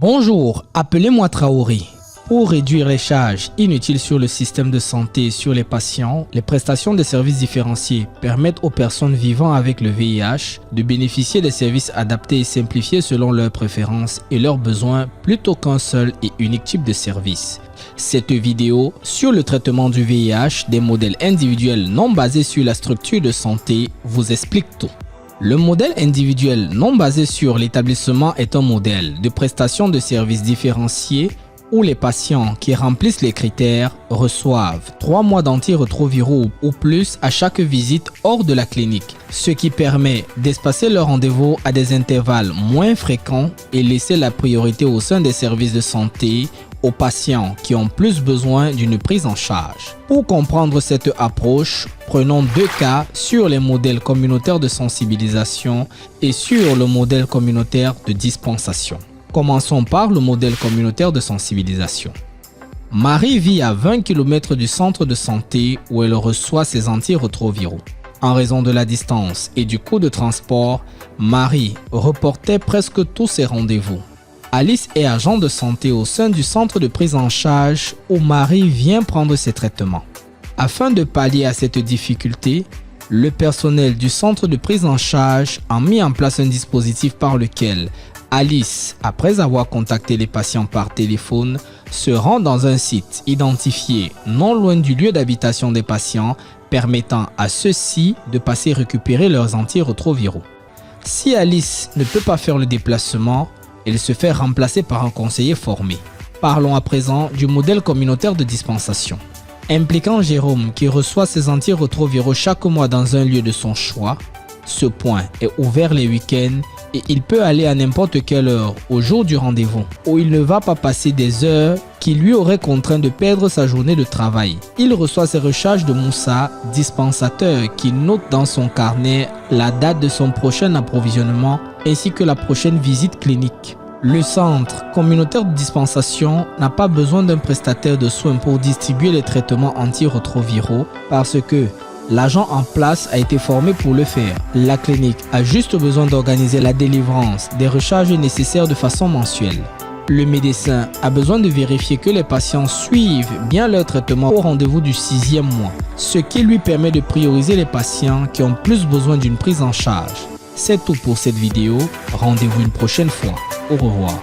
Bonjour, appelez-moi Traoré. Pour réduire les charges inutiles sur le système de santé et sur les patients, les prestations de services différenciés permettent aux personnes vivant avec le VIH de bénéficier des services adaptés et simplifiés selon leurs préférences et leurs besoins plutôt qu'un seul et unique type de service. Cette vidéo sur le traitement du VIH des modèles individuels non basés sur la structure de santé vous explique tout. Le modèle individuel non basé sur l'établissement est un modèle de prestation de services différenciés où les patients qui remplissent les critères reçoivent 3 mois d'antirétroviraux ou plus à chaque visite hors de la clinique, ce qui permet d'espacer leur rendez-vous à des intervalles moins fréquents et laisser la priorité au sein des services de santé aux patients qui ont plus besoin d'une prise en charge. Pour comprendre cette approche, prenons 2 cas sur les modèles communautaires de sensibilisation et sur le modèle communautaire de dispensation. Commençons par le modèle communautaire de sensibilisation. Marie vit à 20 km du centre de santé où elle reçoit ses antirétroviraux. En raison de la distance et du coût de transport, Marie reportait presque tous ses rendez-vous. Alice est agent de santé au sein du centre de prise en charge où Marie vient prendre ses traitements. Afin de pallier à cette difficulté, le personnel du centre de prise en charge a mis en place un dispositif par lequel Alice, après avoir contacté les patients par téléphone, se rend dans un site identifié non loin du lieu d'habitation des patients, permettant à ceux-ci de passer récupérer leurs antirétroviraux. Si Alice ne peut pas faire le déplacement, elle se fait remplacer par un conseiller formé. Parlons à présent du modèle communautaire de dispensation. Impliquant Jérôme qui reçoit ses antirétroviraux chaque mois dans un lieu de son choix, ce point est ouvert les week-ends et il peut aller à n'importe quelle heure au jour du rendez-vous, où il ne va pas passer des heures qui lui auraient contraint de perdre sa journée de travail. Il reçoit ses recharges de Moussa, dispensateur, qui note dans son carnet la date de son prochain approvisionnement ainsi que la prochaine visite clinique. Le centre communautaire de dispensation n'a pas besoin d'un prestataire de soins pour distribuer les traitements antirétroviraux parce que l'agent en place a été formé pour le faire. La clinique a juste besoin d'organiser la délivrance des recharges nécessaires de façon mensuelle. Le médecin a besoin de vérifier que les patients suivent bien leur traitement au rendez-vous du 6e mois, ce qui lui permet de prioriser les patients qui ont plus besoin d'une prise en charge. C'est tout pour cette vidéo. Rendez-vous une prochaine fois. Au revoir.